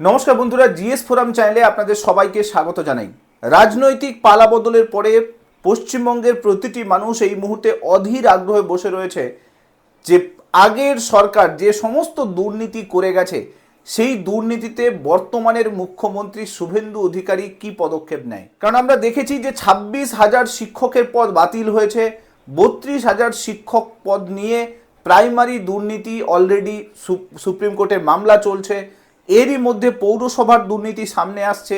নমস্কার বন্ধুরা, GS forum চ্যানেলে আপনাদের সবাইকে স্বাগত জানাই। রাজনৈতিক পালাবদলের পরে পশ্চিমবঙ্গের প্রতিটি মানুষ এই মুহূর্তে অধীর আগ্রহে বসে রয়েছে যে আগের সরকার যে সমস্ত দুর্নীতি করে গেছে সেই দুর্নীতিতে বর্তমানের মুখ্যমন্ত্রী শুভেন্দু অধিকারী কি পদক্ষেপ নেয়। কারণ আমরা দেখেছি যে 26,000 শিক্ষকের পদ বাতিল হয়েছে, 32,000 শিক্ষক পদ নিয়ে প্রাইমারি দুর্নীতি অলরেডি সুপ্রিম কোর্টের মামলা চলছে। এরই মধ্যে পৌরসভার দুর্নীতি সামনে আসছে,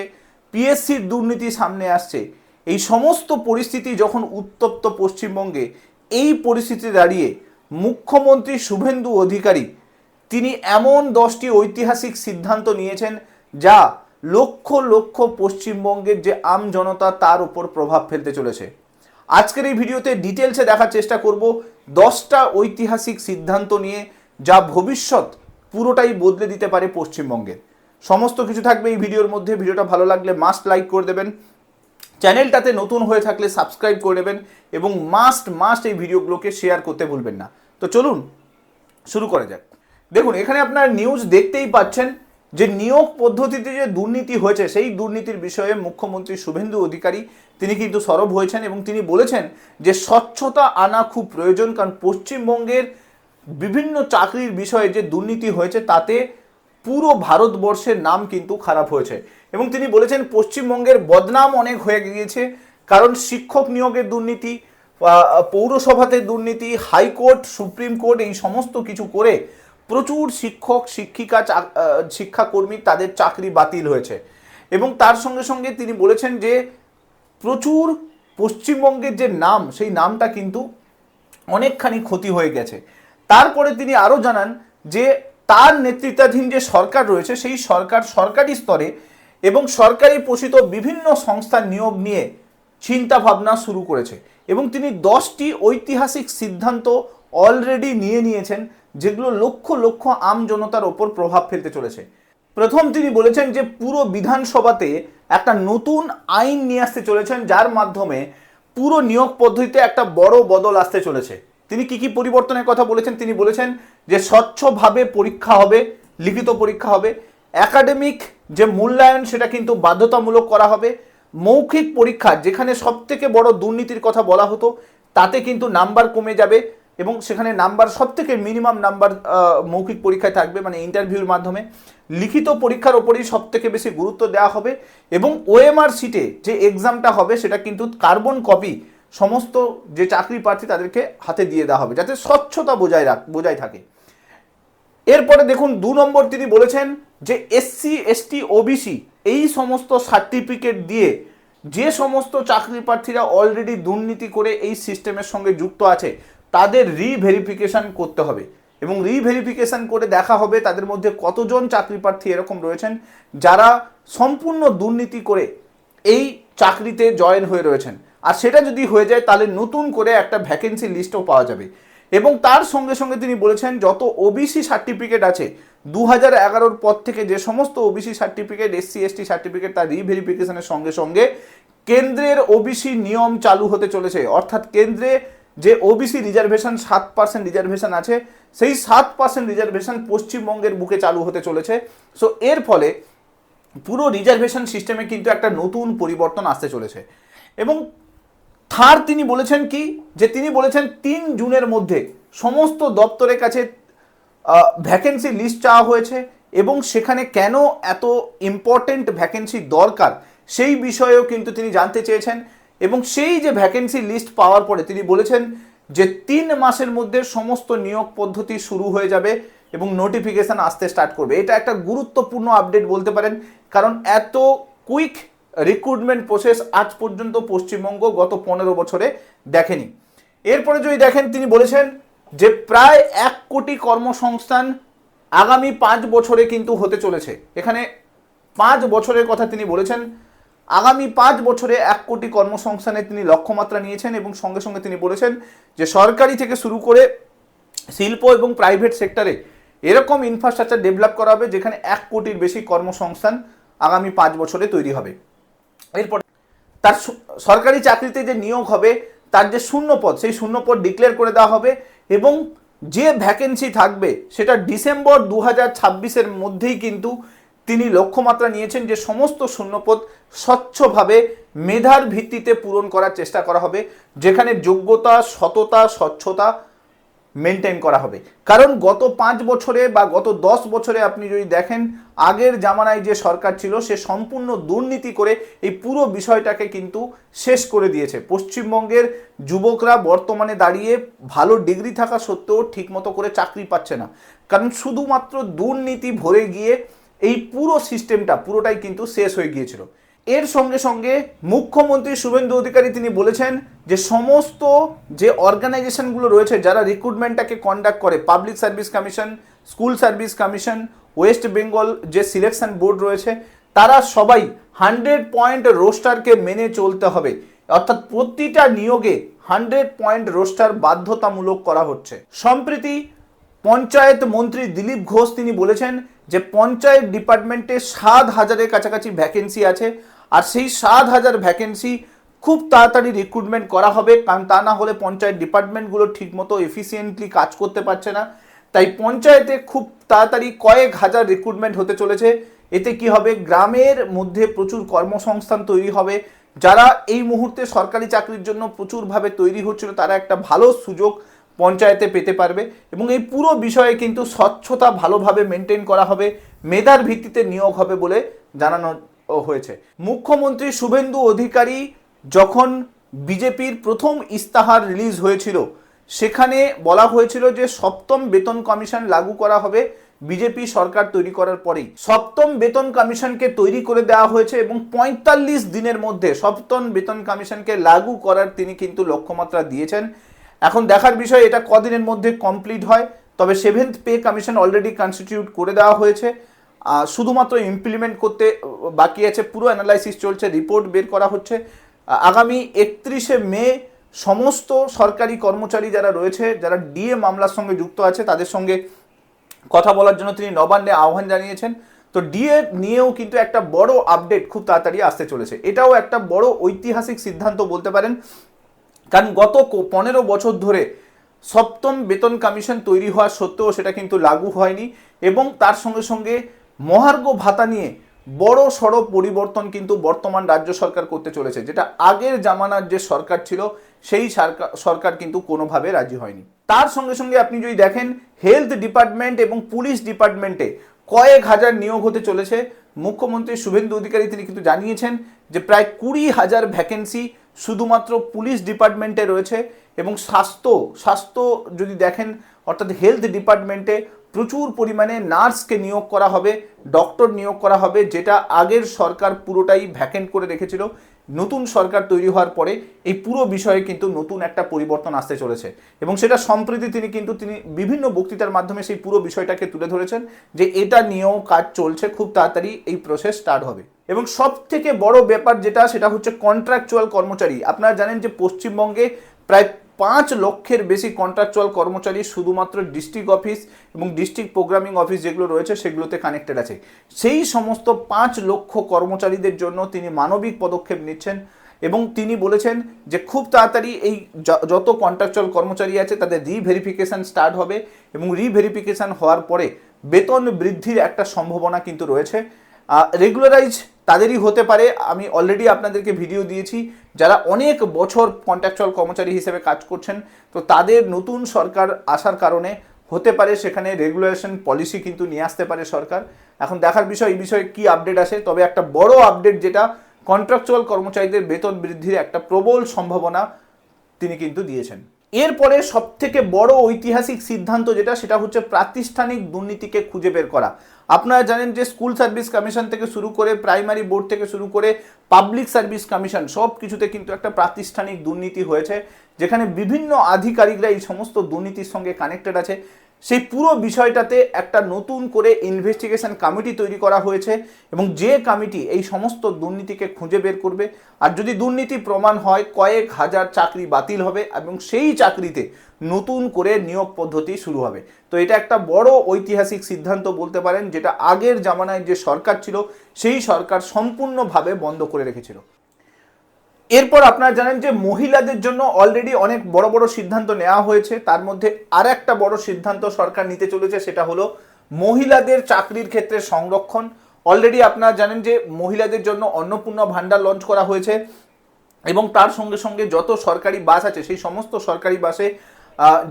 পিএসসির দুর্নীতি সামনে আসছে। এই সমস্ত পরিস্থিতি যখন উত্তপ্ত পশ্চিমবঙ্গে, এই পরিস্থিতি দাঁড়িয়ে মুখ্যমন্ত্রী শুভেন্দু অধিকারী তিনি এমন 10টি ঐতিহাসিক সিদ্ধান্ত নিয়েছেন যা লক্ষ লক্ষ পশ্চিমবঙ্গের যে আম জনতা তার উপর প্রভাব ফেলতে চলেছে। আজকের এই ভিডিওতে ডিটেলসে দেখার চেষ্টা করব 10টা ঐতিহাসিক সিদ্ধান্ত নিয়ে যা ভবিষ্যৎ পুরোটাই বদলে দিতে পারে পশ্চিমবঙ্গের। সমস্ত কিছু থাকবে এই ভিডিওর মধ্যে। ভিডিওটা ভালো লাগলে মাস্ট লাইক করে দেবেন, চ্যানেলটাতে নতুন হয়ে থাকলে সাবস্ক্রাইব করে দেবেন এবং মাস্ট এই ভিডিওগুলোকে শেয়ার করতে ভুলবেন না। তো চলুন শুরু করা যাক। দেখুন, এখানে আপনার নিউজ দেখতেই পাচ্ছেন যে নিয়োগ পদ্ধতিতে যে দুর্নীতি হয়েছে সেই দুর্নীতির বিষয়ে মুখ্যমন্ত্রী শুভেন্দু অধিকারী তিনি কিন্তু সরব হয়েছেন এবং তিনি বলেছেন যে স্বচ্ছতা আনা খুব প্রয়োজন, কারণ পশ্চিমবঙ্গের বিভিন্ন চাকরির বিষয়ে যে দুর্নীতি হয়েছে তাতে পুরো ভারতবর্ষের নাম কিন্তু খারাপ হয়েছে। এবং তিনি বলেছেন পশ্চিমবঙ্গের বদনাম অনেক হয়ে গিয়েছে, কারণ শিক্ষক নিয়োগের দুর্নীতি, পৌরসভাতে দুর্নীতি, হাইকোর্ট, সুপ্রিম কোর্ট এই সমস্ত কিছু করে প্রচুর শিক্ষক শিক্ষিকা শিক্ষাকর্মী তাদের চাকরি বাতিল হয়েছে। এবং তার সঙ্গে সঙ্গে তিনি বলেছেন যে প্রচুর পশ্চিমবঙ্গের যে নাম সেই নামটা কিন্তু অনেকখানি ক্ষতি হয়ে গেছে। তারপরে তিনি আরও জানান যে তার নেতৃত্বাধীন যে সরকার রয়েছে সেই সরকার সরকারি স্তরে এবং সরকারি পোষিত বিভিন্ন সংস্থার নিয়োগ নিয়ে চিন্তা ভাবনা শুরু করেছে এবং তিনি 10টি ঐতিহাসিক সিদ্ধান্ত অলরেডি নিয়েছেন যেগুলো লক্ষ লক্ষ আম জনতার ওপর প্রভাব ফেলতে চলেছে। প্রথম তিনি বলেছেন যে পুরো বিধানসভাতে একটা নতুন আইন নিয়ে আসতে চলেছেন যার মাধ্যমে পুরো নিয়োগ পদ্ধতিতে একটা বড় বদল আসতে চলেছে। তিনি কি পরিবর্তনের কথা বলেছেন? তিনি বলেছেন যে স্বচ্ছভাবে পরীক্ষা হবে, লিখিত পরীক্ষা হবে, একাডেমিক যে মূল্যায়ন সেটা কিন্তু বাধ্যতামূলক করা হবে, মৌখিক পরীক্ষা যেখানে সবথেকে বড় দুর্নীতির কথা বলা হতো তাতে কিন্তু নাম্বার কমে যাবে এবং সেখানে নাম্বার সবথেকে মিনিমাম নাম্বার মৌখিক পরীক্ষায় থাকবে, মানে ইন্টারভিউর মাধ্যমে। লিখিত পরীক্ষার ওপরেই সবথেকে বেশি গুরুত্ব দেওয়া হবে এবং ওএমআর শিটে যে এক্সামটা হবে সেটা কিন্তু কার্বন কপি সমস্ত যে চাকরি প্রার্থী তাদেরকে হাতে দিয়ে দেওয়া হবে যাতে স্বচ্ছতা বজায় থাকে। এরপরে দেখুন 2 নম্বর তিনি বলেছেন যে এসসি এসটি ওবিসি এই সমস্ত সার্টিফিকেট দিয়ে যে সমস্ত চাকরি প্রার্থীরা অলরেডি দুর্নীতি করে এই সিস্টেমের সঙ্গে যুক্ত আছে তাদের রিভেরিফিকেশন করতে হবে এবং রিভেরিফিকেশন করে দেখা হবে তাদের মধ্যে কতজন চাকরি প্রার্থী এরকম রয়েছেন যারা সম্পূর্ণ দুর্নীতি করে এই চাকরিতে জয়েন হয়ে রয়েছেন। আর সেটা যদি হয়ে যায় তাহলে নতুন করে একটা ভ্যাকেন্সি লিস্টও পাওয়া যাবে। এবং তার সঙ্গে সঙ্গে তিনি বলেছেন যত ওবিসি সার্টিফিকেট আছে 2011 পর থেকে যে সমস্ত OBC certificate, SC ST certificate তার রিভেরিফিকেশনের সঙ্গে সঙ্গে কেন্দ্রের ওবিসি নিয়ম চালু হতে চলেছে। অর্থাৎ কেন্দ্রে যে ওবিসি রিজার্ভেশন 7% রিজার্ভেশন আছে সেই 7% রিজার্ভেশন পশ্চিমবঙ্গের বুকে চালু হতে চলেছে। সো এর ফলে পুরো রিজার্ভেশন সিস্টেমে কিন্তু একটা নতুন পরিবর্তন আসতে চলেছে। এবং থার্ড তিনি বলেছেন কি যে তিনি বলেছেন 3 জুনের মধ্যে সমস্ত দপ্তরের কাছে ভ্যাকেন্সি লিস্ট চাওয়া হয়েছে এবং সেখানে কেন এত ইম্পর্টেন্ট ভ্যাকেন্সি দরকার সেই বিষয়েও কিন্তু তিনি জানতে চেয়েছেন। এবং সেই যে ভ্যাকেন্সি লিস্ট পাওয়ার পরে তিনি বলেছেন যে 3 মাসের মধ্যে সমস্ত নিয়োগ পদ্ধতি শুরু হয়ে যাবে এবং নোটিফিকেশন আসতে স্টার্ট করবে। এটা একটা গুরুত্বপূর্ণ আপডেট বলতে পারেন, কারণ এত কুইক রিক্রুটমেন্ট প্রসেস আজ পর্যন্ত পশ্চিমবঙ্গ গত 15 বছরে দেখেনি। এরপরে যদি দেখেন তিনি বলেছেন যে প্রায় 1 কোটি কর্মসংস্থান আগামী 5 বছরে কিন্তু হতে চলেছে। এখানে 5 বছরের কথা তিনি বলেছেন, আগামী 5 বছরে 1 কোটি কর্মসংস্থানের তিনি লক্ষ্যমাত্রা নিয়েছেন এবং সঙ্গে সঙ্গে তিনি বলেছেন যে সরকারি থেকে শুরু করে শিল্প এবং প্রাইভেট সেক্টরে এরকম ইনফ্রাস্ট্রাকচার ডেভেলপ করা হবে যেখানে 1 কোটির বেশি কর্মসংস্থান আগামী 5 বছরে তৈরি হবে। এরপর তার সরকারি চাকরিতে যে নিয়োগ হবে তার যে শূন্যপদ সেই শূন্যপদ ডিক্লেয়ার করে দেওয়া হবে এবং যে ভ্যাকেন্সি থাকবে সেটা ডিসেম্বর 2026-এর মধ্যেই কিন্তু তিনি লক্ষ্যমাত্রা নিয়েছেন যে সমস্ত শূন্যপদ স্বচ্ছভাবে মেধার ভিত্তিতে পূরণ করার চেষ্টা করা হবে, যেখানে যোগ্যতা, সততা, স্বচ্ছতা মেনটেন করা হবে। কারণ গত 5 বছরে বা গত 10 বছরে আপনি যদি দেখেন, আগের জামানায় যে সরকার ছিল সে সম্পূর্ণ দুর্নীতি করে এই পুরো বিষয়টাকে কিন্তু শেষ করে দিয়েছে। পশ্চিমবঙ্গের যুবকরা বর্তমানে দাঁড়িয়ে ভালো ডিগ্রি থাকা সত্ত্বেও ঠিকমতো করে চাকরি পাচ্ছে না, কারণ শুধুমাত্র দুর্নীতি ভরে গিয়ে এই পুরো সিস্টেমটা পুরোটাই কিন্তু শেষ হয়ে গিয়েছিল। এর সঙ্গে সঙ্গে মুখ্যমন্ত্রী শুভেন্দু অধিকারী তিনি বলেছেন যে সমস্ত যে অর্গানাইজেশনগুলো রয়েছে যারা রিক্রুটমেন্টটাকে কন্ডাক্ট করে, public service commission, school service commission, West Bengal যে সিলেকশন বোর্ড রয়েছে, তারা সবাই 100 পয়েন্ট রোস্টারকে মেনে চলতে হবে। অর্থাৎ প্রতিটা নিয়োগে 100 পয়েন্ট রোস্টার বাধ্যতামূলক করা হচ্ছে। সম্প্রতি পঞ্চায়েত মন্ত্রী দিলীপ ঘোষ তিনি বলেছেন যে পঞ্চায়েত ডিপার্টমেন্টে 7,000-এর কাছাকাছি ভ্যাকেন্সি আছে, আর সেই 7,000 ভ্যাকেন্সি খুব তাড়াতাড়ি রিক্রুটমেন্ট করা হবে, কারণ তা না হলে পঞ্চায়েত ডিপার্টমেন্টগুলো ঠিকমতো এফিসিয়েন্টলি কাজ করতে পারছে না। তাই পঞ্চায়েতে খুব তাড়াতাড়ি কয়েক হাজার রিক্রুটমেন্ট হতে চলেছে। এতে কি হবে, গ্রামের মধ্যে প্রচুর কর্মসংস্থান তৈরি হবে। যারা এই মুহূর্তে সরকারি চাকরির জন্য প্রচুরভাবে তৈরি হচ্ছিল তারা একটা ভালো সুযোগ পঞ্চায়েতে পেতে পারবে, এবং এই পুরো বিষয়ে কিন্তু স্বচ্ছতা ভালোভাবে মেনটেন করা হবে, মেধার ভিত্তিতে নিয়োগ হবে বলে জানানো হয়েছে। মুখ্যমন্ত্রী শুভেন্দু অধিকারী যখন বিজেপির প্রথম ইস্তাহার রিলিজ হয়েছিল সেখানে বলা হয়েছিল যে সপ্তম বেতন কমিশন লাগু করা হবে বিজেপি সরকার তৈরি করার পরেই। সপ্তম বেতন কমিশনকে তৈরি করে দেওয়া হয়েছে এবং 45 দিনের মধ্যে সপ্তম বেতন কমিশনকে লাগু করার তিনি কিন্তু লক্ষ্যমাত্রা দিয়েছেন। এখন দেখার বিষয় এটা কদিনের মধ্যে কমপ্লিট হয়। তবে 7th pay commission already constitute করে দেওয়া হয়েছে, শুধুমাত্র ইমপ্লিমেন্ট করতে বাকি আছে। পুরো অ্যানালাইসিস চলছে, রিপোর্ট বের করা হচ্ছে। আগামী 31শে মে সমস্ত সরকারি কর্মচারী যারা রয়েছে, যারা ডিএ মামলার সঙ্গে যুক্ত আছে, তাদের সঙ্গে কথা বলার জন্য তিনি নবান্নে আহ্বান জানিয়েছেন। তো ডিএ নিয়েও কিন্তু একটা বড় আপডেট খুব তাড়াতাড়ি আসতে চলেছে। এটাও একটা বড় ঐতিহাসিক সিদ্ধান্ত বলতে পারেন, কারণ গত 15 বছর ধরে সপ্তম বেতন কমিশন তৈরি হওয়া সত্ত্বেও সেটা কিন্তু লাগু হয়নি, এবং তার সঙ্গে সঙ্গে মহার্ঘ ভাতা নিয়ে বড় সড়ো পরিবর্তন কিন্তু বর্তমান রাজ্য সরকার করতে চলেছে, যেটা আগের জামানার যে সরকার ছিল সেই সরকার কিন্তু কোনোভাবে রাজি হয়নি। তার সঙ্গে সঙ্গে আপনি যদি দেখেন হেলথ ডিপার্টমেন্ট এবং পুলিশ ডিপার্টমেন্টে কয়েক হাজার নিয়োগ হতে চলেছে। মুখ্যমন্ত্রী শুভেন্দু অধিকারী তিনি কিন্তু জানিয়েছেন যে প্রায় 20,000 ভ্যাকেন্সি শুধুমাত্র পুলিশ ডিপার্টমেন্টে রয়েছে, এবং স্বাস্থ্য যদি দেখেন অর্থাৎ হেলথ ডিপার্টমেন্টে প্রচুর পরিমাণে নার্সকে নিয়োগ করা হবে, ডক্টর নিয়োগ করা হবে, যেটা আগের সরকার পুরোটাই ভ্যাকেন্ট করে রেখেছিল। নতুন সরকার তৈরি হওয়ার পরে এই পুরো বিষয়ে কিন্তু নতুন একটা পরিবর্তন আসতে চলেছে, এবং সেটা সম্প্রতি তিনি বিভিন্ন বক্তৃতার মাধ্যমে সেই পুরো বিষয়টাকে তুলে ধরেছেন যে এটা নিয়েও কাজ চলছে, খুব তাড়াতাড়ি এই প্রসেস স্টার্ট হবে। এবং সব থেকে বড় ব্যাপার সেটা হচ্ছে কন্ট্রাকচুয়াল কর্মচারী। আপনারা জানেন যে পশ্চিমবঙ্গে প্রায় 5 লক্ষের বেশি কন্ট্রাকচুয়াল কর্মচারী শুধুমাত্র ডিস্ট্রিক্ট অফিস এবং ডিস্ট্রিক্ট প্রোগ্রামিং অফিস যেগুলো রয়েছে সেগুলোতে কানেক্টেড আছে। সেই সমস্ত 5 লক্ষ কর্মচারীদের জন্য তিনি মানবিক পদক্ষেপ নিচ্ছেন, এবং তিনি বলেছেন যে খুব তাড়াতাড়ি এই যত কন্ট্রাকচুয়াল কর্মচারী আছে তাদের রিভেরিফিকেশন স্টার্ট হবে, এবং রিভেরিফিকেশন হওয়ার পরে বেতন বৃদ্ধির একটা সম্ভাবনা কিন্তু রয়েছে। রেগুলারাইজ তাদেরই হতে পারে। আমি অলরেডি আপনাদেরকে ভিডিও দিয়েছি যারা অনেক বছর কন্ট্রাকচুয়াল কর্মচারী হিসেবে কাজ করছেন, তো তাদের নতুন সরকার আসার কারণে হতে পারে সেখানে রেগুলেশন পলিসি কিন্তু নিয়ে আসতে পারে সরকার। এখন দেখার বিষয় এই বিষয়ে কি আপডেট আসে। তবে একটা বড় আপডেট যেটা কন্ট্রাকচুয়াল কর্মচারীদের বেতন বৃদ্ধির একটা প্রবল সম্ভাবনা তিনি কিন্তু দিয়েছেন। এরপরে সবথেকে বড় ঐতিহাসিক সিদ্ধান্ত সেটা হচ্ছে প্রাতিষ্ঠানিক দুর্নীতিকে খুঁজে বের করা। আপনারা জানেন যে স্কুল সার্ভিস কমিশন থেকে শুরু করে প্রাইমারি বোর্ড থেকে শুরু করে পাবলিক সার্ভিস কমিশন সব কিছুতে কিন্তু একটা প্রাতিষ্ঠানিক দুর্নীতি হয়েছে, যেখানে বিভিন্ন আধিকারিকরা এই সমস্ত দুর্নীতির সঙ্গে কানেক্টেড আছে। সেই পুরো বিষয়টাতে একটা নতুন করে ইনভেস্টিগেশন কমিটি তৈরি করা হয়েছে, এবং যে কমিটি এই সমস্ত দুর্নীতিকে খুঁজে বের করবে, আর যদি দুর্নীতি প্রমাণ হয় কয়েক হাজার চাকরি বাতিল হবে এবং সেই চাকরিতে নতুন করে নিয়োগ পদ্ধতি শুরু হবে। তো এটা একটা বড় ঐতিহাসিক সিদ্ধান্ত বলতে পারেন, যেটা আগের জামানায় যে সরকার ছিল সেই সরকার সম্পূর্ণভাবে বন্ধ করে রেখেছিল। এরপর আপনারা জানেন যে মহিলাদের জন্য অলরেডি অনেক বড় বড় সিদ্ধান্ত নেওয়া হয়েছে। তার মধ্যে আর একটা বড় সিদ্ধান্ত সরকার নিতে চলেছে, সেটা হলো মহিলাদের চাকরির ক্ষেত্রে সংরক্ষণ, অলরেডি আপনারা জানেন যে মহিলাদের জন্য অন্নপূর্ণা ভান্ডার লঞ্চ করা হয়েছে এবং তার সঙ্গে সঙ্গে যত সরকারি বাস আছে সেই সমস্ত সরকারি বাসে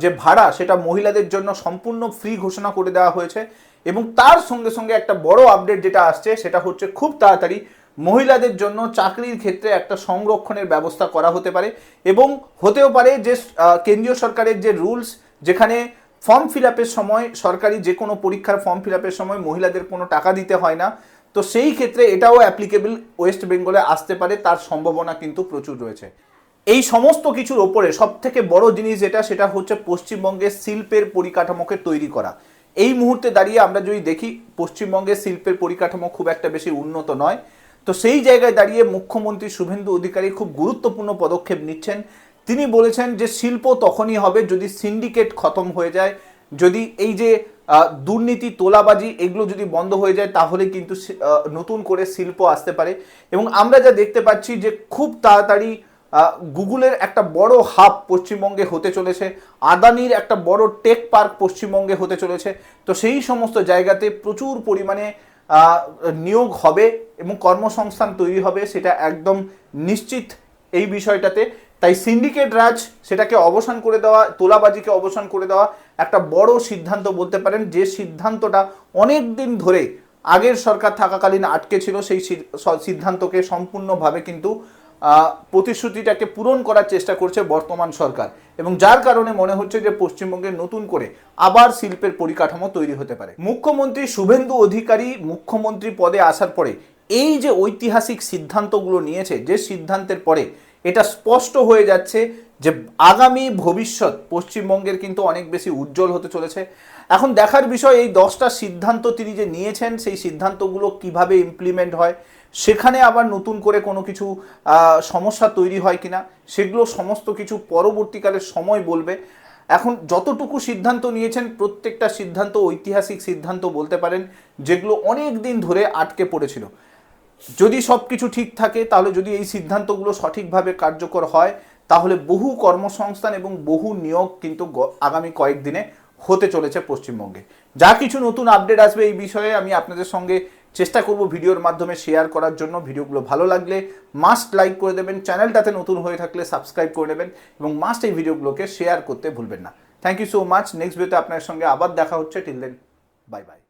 যে ভাড়া সেটা মহিলাদের জন্য সম্পূর্ণ ফ্রি ঘোষণা করে দেওয়া হয়েছে। এবং তার সঙ্গে সঙ্গে একটা বড় আপডেট যেটা আসছে সেটা হচ্ছে খুব তাড়াতাড়ি মহিলাদের জন্য চাকরির ক্ষেত্রে একটা সংরক্ষণের ব্যবস্থা করা হতে পারে এবং হতেও পারে যে কেন্দ্রীয় সরকারের যে রুলস, যেখানে ফর্ম ফিল আপের সময় সরকারি যে কোনো পরীক্ষার ফর্ম ফিল আপের সময় মহিলাদের কোনো টাকা দিতে হয় না, তো সেই ক্ষেত্রে এটাও অ্যাপ্লিকেবল ওয়েস্ট বেঙ্গলে আসতে পারে, তার সম্ভাবনা কিন্তু প্রচুর রয়েছে। এই সমস্ত কিছুর ওপরে সব থেকে বড় জিনিস সেটা হচ্ছে পশ্চিমবঙ্গের শিল্পের পরিকাঠামোকে তৈরি করা। এই মুহূর্তে দাঁড়িয়ে আমরা যদি দেখি পশ্চিমবঙ্গের শিল্পের পরিকাঠামো খুব একটা বেশি উন্নত নয়, তো সেই জায়গায় দাঁড়িয়ে মুখ্যমন্ত্রী শুভেন্দু অধিকারী খুব গুরুত্বপূর্ণ পদক্ষেপ নিচ্ছেন। তিনি বলেছেন যে শিল্প তখনই হবে যদি সিন্ডিকেট খতম হয়ে যায়, যদি এই যে দুর্নীতি তোলাবাজি এগুলো যদি বন্ধ হয়ে যায়, তাহলে কিন্তু নতুন করে শিল্প আসতে পারে। এবং আমরা যা দেখতে পাচ্ছি যে খুব তাড়াতাড়ি গুগলের একটা বড় হাব পশ্চিমবঙ্গে হতে চলেছে, আদানির একটা বড় টেক পার্ক পশ্চিমবঙ্গে হতে চলেছে। তো সেই সমস্ত জায়গাতে প্রচুর পরিমাণে নিয়োগ হবে এবং কর্মসংস্থান তৈরি হবে, সেটা একদম নিশ্চিত এই বিষয়টাতে। তাই সিন্ডিকেট রাজ সেটাকে অবসান করে দেওয়া, তোলাবাজিকে অবসান করে দেওয়া একটা বড় সিদ্ধান্ত বলতে পারেন, যে সিদ্ধান্তটা অনেক দিন ধরে আগের সরকার থাকাকালীন আটকে ছিল। সেই সিদ্ধান্তকে সম্পূর্ণভাবে কিন্তু প্রতিশ্রুতিটাকে পূরণ করার চেষ্টা করছে বর্তমান সরকার, এবং যার কারণে মনে হচ্ছে যে পশ্চিমবঙ্গে নতুন করে আবার শিল্পের পরিকাঠামো তৈরি হতে পারে। মুখ্যমন্ত্রী শুভেন্দু অধিকারী মুখ্যমন্ত্রী পদে আসার পরে এই যে ঐতিহাসিক সিদ্ধান্তগুলো নিয়েছে, যে সিদ্ধান্তের পরে এটা স্পষ্ট হয়ে যাচ্ছে যে আগামী ভবিষ্যৎ পশ্চিমবঙ্গের কিন্তু অনেক বেশি উজ্জ্বল হতে চলেছে। এখন দেখার বিষয় এই 10টা সিদ্ধান্ত তিনি যে নিয়েছেন সেই সিদ্ধান্তগুলো কিভাবে ইমপ্লিমেন্ট হয়, সেখানে আবার নতুন করে কোনো কিছু সমস্যা তৈরি হয় কিনা, সেগুলো সমস্ত কিছু পরবর্তীকালে সময় বলবে। এখন যতটুকু সিদ্ধান্ত নিয়েছেন প্রত্যেকটা সিদ্ধান্ত ঐতিহাসিক সিদ্ধান্ত বলতে পারেন, যেগুলো অনেক দিন ধরে আটকে পড়েছিল। যদি সব কিছু ঠিক থাকে, তাহলে যদি এই সিদ্ধান্তগুলো সঠিকভাবে কার্যকর হয়, তাহলে বহু কর্মসংস্থান এবং বহু নিয়োগ কিন্তু আগামী কয়েকদিনে হতে চলেছে পশ্চিমবঙ্গে। যা কিছু নতুন আপডেট আসবে এই বিষয়ে আমি আপনাদের সঙ্গে চেষ্টা করব ভিডিওর মাধ্যমে শেয়ার করার জন্য। ভিডিওগুলো ভালো লাগলে মাস্ট লাইক করে দেবেন, চ্যানেলটাতে নতুন হয়ে থাকলে সাবস্ক্রাইব করে নেবেন এবং মাস্ট এই ভিডিওগুলোকে শেয়ার করতে ভুলবেন না। Thank you so much. Next ভিডিওতে আপনার সঙ্গে আবার দেখা হচ্ছে। Till then, bye by.